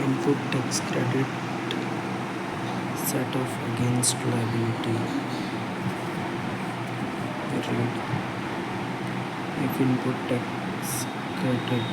input tax credit set off against liability period. If input tax credit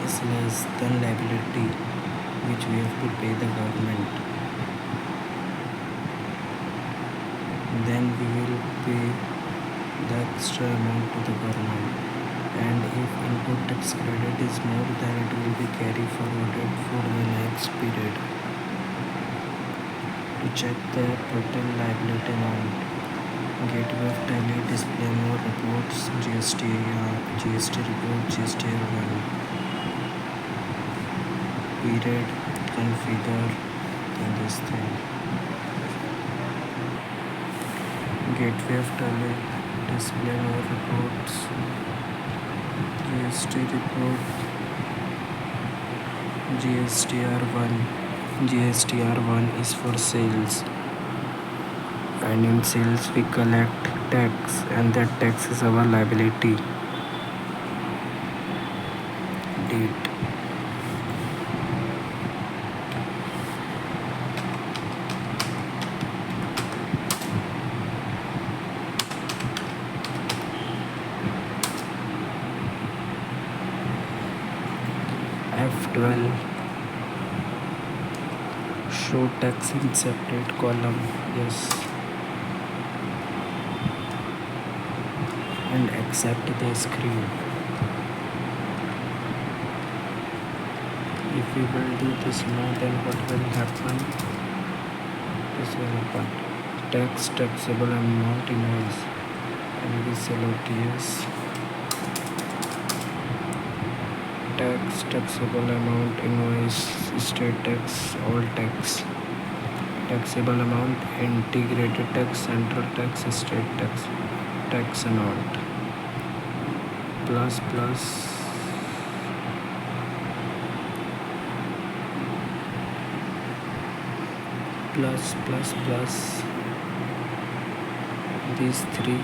is less than liability which we have to pay the government, then we will pay the extra amount to the government, and if input tax credit is more, then it will be carried forwarded for the next period. To check the total liability amount, Gateway of Tally display more reports, GST report, GST 1, period, configure, and this thing. Gateway of Tally display more reports, GST report, GSTR1. GSTR1 is for sales, and in sales we collect tax, and that tax is our liability. Date. F12. Show tax in separate column. Yes. And accept the screen. If we will do this now, then what will happen? This will happen. Taxable amount invoice. And we select yes. Taxable amount invoice, state tax, all tax. Taxable amount, integrated tax, central tax, state tax amount. Plus these three.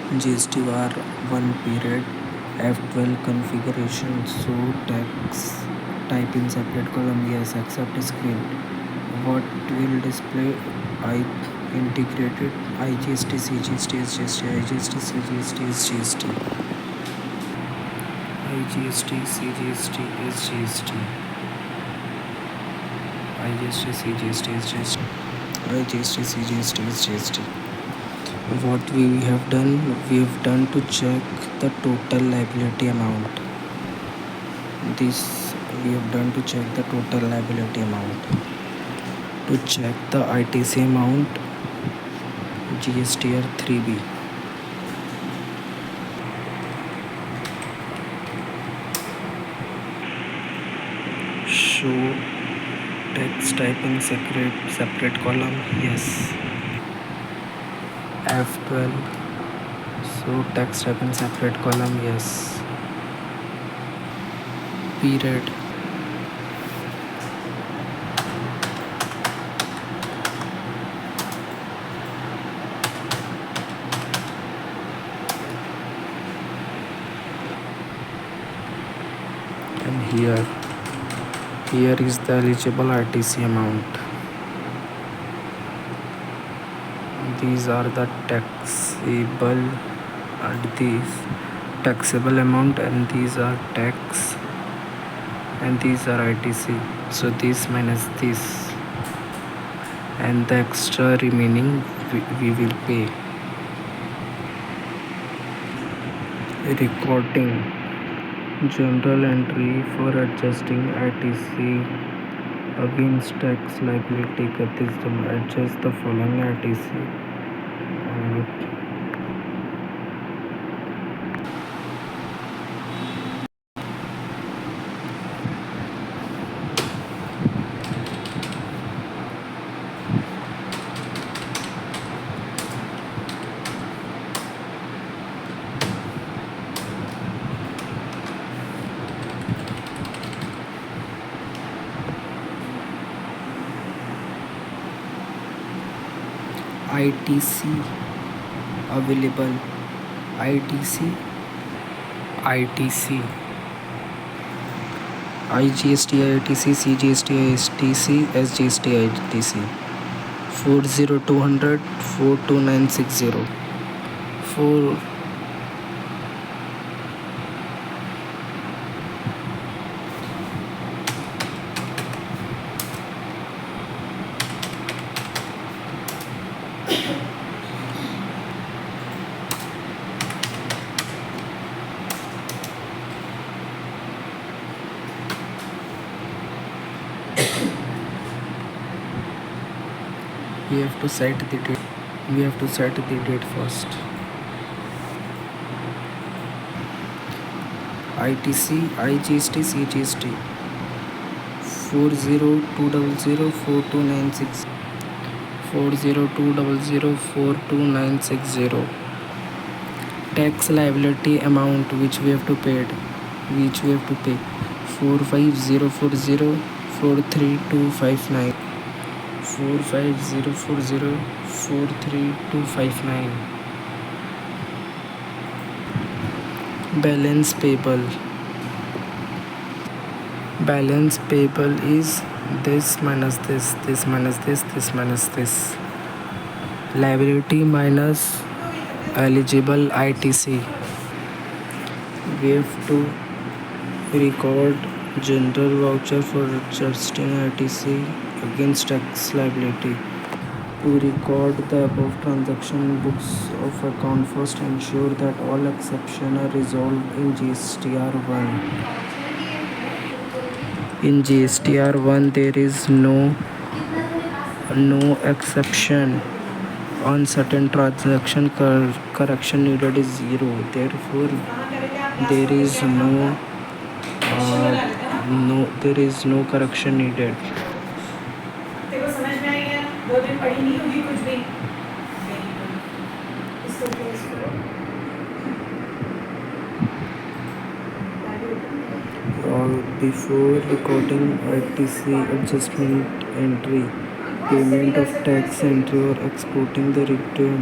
GSTR1 period, F12 configuration, show tax, type in separate column, yes, accept screen. What will display? Integrated IGST, CGST, SGST, IGST, CGST, SGST, IGST, CGST, SGST, IGST, CGST, SGST, IGST, CGST, SGST. What we have done to check the total liability amount. This we have done to check the total liability amount. To check the ITC amount, GSTR 3B. Show text type in separate column, yes. F12. So text type in separate column, yes. Period. And here is the eligible ITC amount. These are the taxable amount, and these are tax, and these are ITC. So this minus this, and the extra remaining we will pay. Recording. General entry for adjusting ITC against tax liability. Adjust the following ITC. ITC available. ITC ITC, IGST, ITC, CGST, ITC, SGST, ITC. 40200 42960. 4 we have to set the date. We have to set the date first. ITC, IGST, CGST. 40200 42960. 40200 42960. Tax liability amount which we have to pay. 45040 43259. 45040 43259. Balance payable. Balance payable is this minus this, this minus this, this minus this. Liability minus eligible ITC. We have to record general voucher for adjusting ITC against tax liability. To record the above transaction books of account first, ensure that all exceptions are resolved in GSTR1. In GSTR1 there is no exception. On certain transaction correction needed is 0. Therefore there is no correction needed. Before recording ITC adjustment entry, payment of tax entry or exporting the return,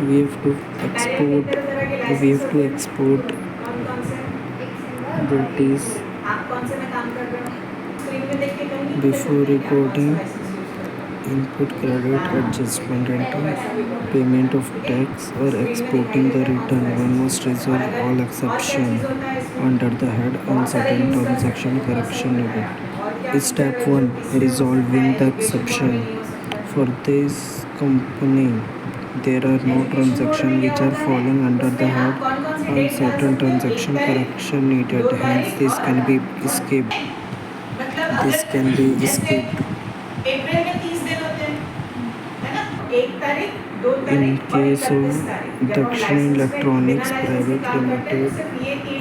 we have to export that is before recording input credit adjustment entry, payment of tax or exporting the return, one must resolve all exception under the head uncertain transaction correction needed. Step 1. Resolving the exception. For this company, there are no transactions which are falling under the head uncertain transaction correction needed. Hence, this can be escaped. In case of Dakshin Electronics Private Limited,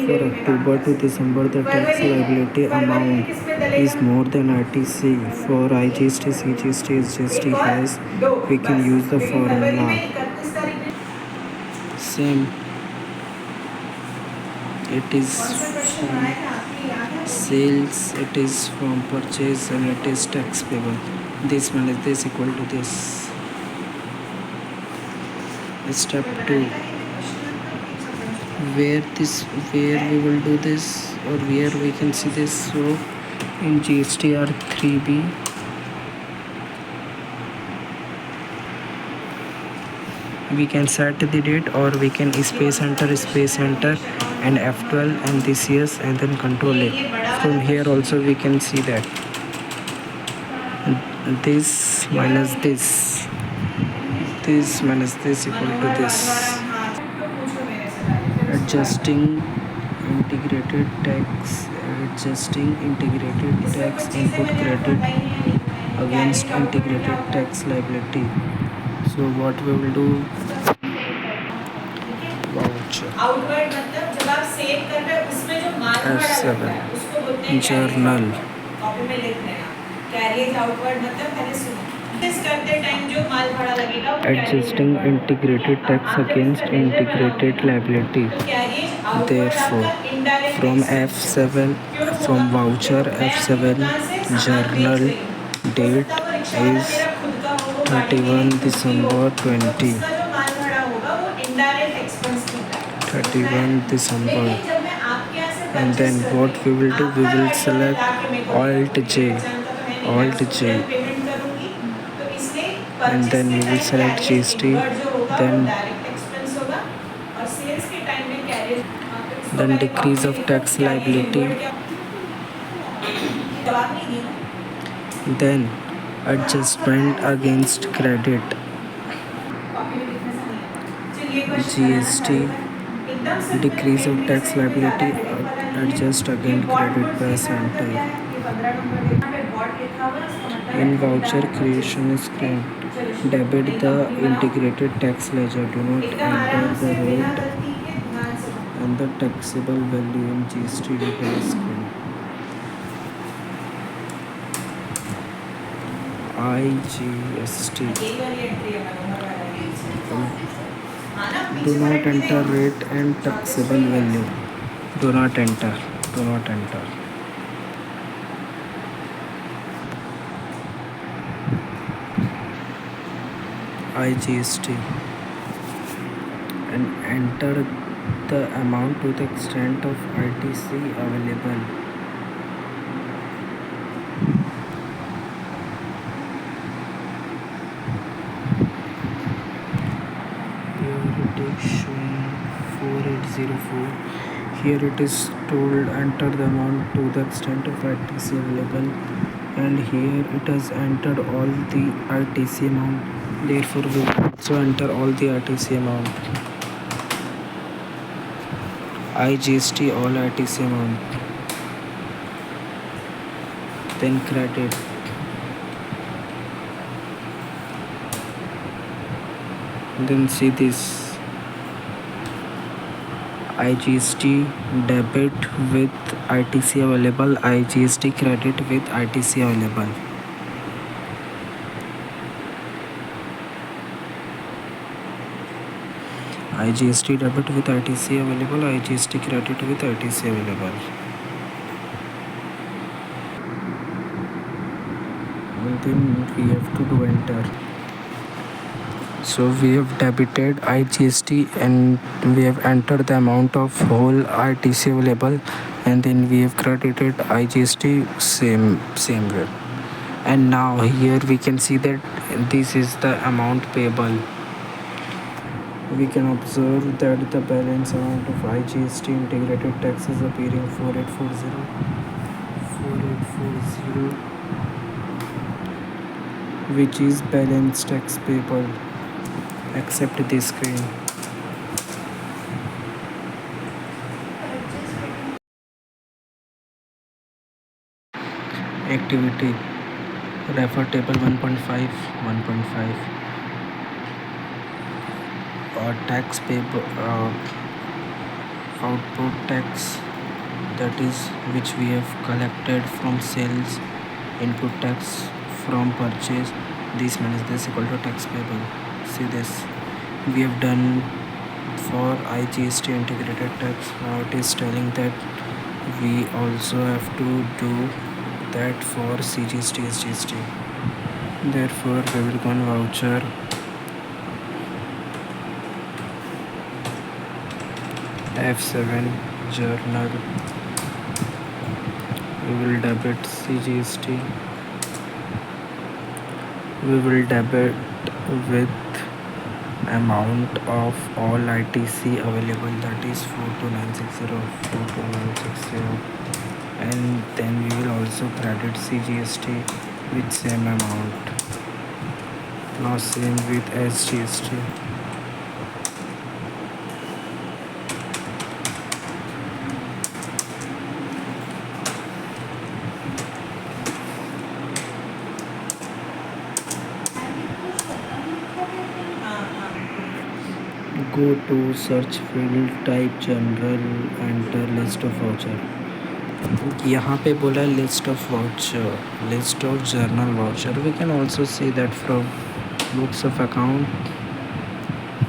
for October to December, the tax liability amount is more than ITC. For IGST, CGST, SGST has, we can use the formula. Same. It is from sales, it is from purchase, and it is tax payable. This minus this equal to this. Step 2. Where we will do this, or where we can see this. So in GSTR3B, we can set the date, or we can space enter and F12 and this yes, and then control A. From here also we can see that this minus this minus this equal to this. Adjusting integrated tax input credit against integrated tax liability. So what we will do, voucher F7 journal adjusting integrated tax against integrated liability. Therefore, from voucher F7 journal date is 31 December 20. 31 December. And then what we will do, we will select Alt J, and then we will select GST, then decrease of tax liability, then adjustment against credit, GST, decrease of tax liability, adjust against credit percentage. In voucher creation screen, debit the integrated tax ledger. Do not enter the rate and the taxable value in GST detail screen. IGST. Do not enter rate and taxable value. Do not enter. IGST, and enter the amount to the extent of ITC available. Here it is showing 4804. Here it is told enter the amount to the extent of ITC available, and here it has entered all the ITC amount. Therefore we will also enter all the ITC amount. IGST all ITC amount. Then credit. Then see this. IGST debit with ITC available, IGST credit with ITC available. IGST debit with ITC available, IGST credit with ITC available. And then we have to do enter. So we have debited IGST and we have entered the amount of whole ITC available, and then we have credited IGST same way. And now here we can see that this is the amount payable. We can observe that the balance amount of IGST integrated tax is appearing 4840, which is balance tax payable. Accept this screen. Activity. Refer table 1.5. Tax payable, output tax, that is which we have collected from sales, input tax from purchase. This minus this equal to tax payable. See this, we have done for IGST integrated tax. Now it is telling that we also have to do that for CGST, SGST. Therefore we will go on voucher, F7 journal. We will debit CGST. We will debit with amount of all ITC available, that is 42960, and then we will also credit CGST with same amount. Now same with SGST. Go to search field, type general, enter list of voucher. यहाँ पे बोला list of voucher, list of journal voucher. We can also see that from books of account,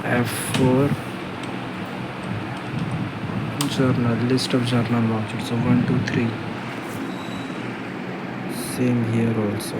F4 journal, list of journal voucher. So 1 2 3, same here also.